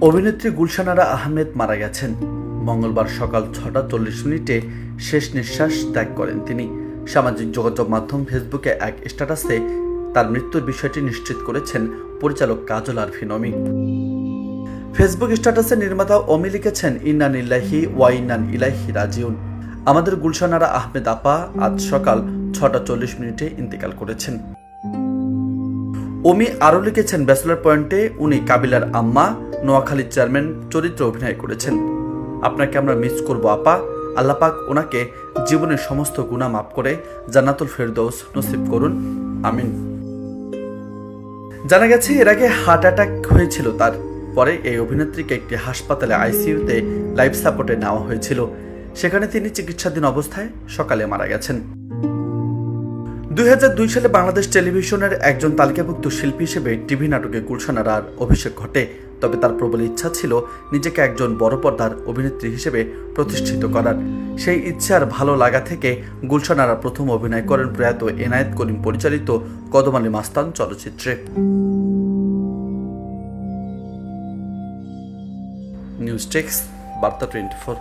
অভিনেত্রী গুলশান আরা আহমেদ মারা গেছেন। মঙ্গলবার সকাল 6:40 শেষ নিঃশ্বাস ত্যাগ করেন তিনি। সামাজিক যোগাযোগ মাধ্যম ফেসবুকে এক স্ট্যাটাসে তার মৃত্যুর বিষয়টি নিশ্চিত করেছেন পরিচালক কাজল আরফিন অমি। ফেসবুক স্ট্যাটাসে নির্মাতা অমি লিখেছেন, ইন্না লিল্লাহি ওয়া ইন্না ইলাইহি রাজিউন। আমাদের গুলশান আরা আহমেদ আপা আজ সকাল 6:40 ইন্তেকাল করেছেন। অমি আরও লিখেছেন, ব্যাচেলর পয়েন্টে উনি কাবিলার আম্মা নোয়াখালীর চেয়ারম্যান চরিত্রে অভিনয় করেছেন। আপনাকে আমরা মিস করব আপা। আল্লাহ পাক ওনাকে জীবনের সমস্ত গুনাহ মাফ করে জান্নাতুল ফেরদৌস নসিব করুন, আমিন। জানা গেছে এর আগে হার্ট অ্যাটাক হয়েছিল তার। পরে এই অভিনেত্রীকে একটি হাসপাতালে আইসিইউতে লাইফ সাপোর্টে নেওয়া হয়েছিল। সেখানে তিনি চিকিৎসাধীন অবস্থায় সকালে মারা গেছেন। 2002 সালে বাংলাদেশ টেলিভিশনের একজন তালিকাভুক্ত শিল্পী হিসেবে টিভি নাটকে গুলশান আরার অভিষেক ঘটে। তবে তার প্রবল ইচ্ছা ছিল নিজেকে একজন বড় পর্দার অভিনেত্রী হিসেবে প্রতিষ্ঠিত করার। সেই ইচ্ছার ভালো লাগা থেকে গুলশান আরা প্রথম অভিনয় করেন প্রয়াত এনায়েত করিম পরিচালিত কদম আলী মাস্তান চলচ্চিত্রে। নিউজ ডেস্ক, বার্তা 24।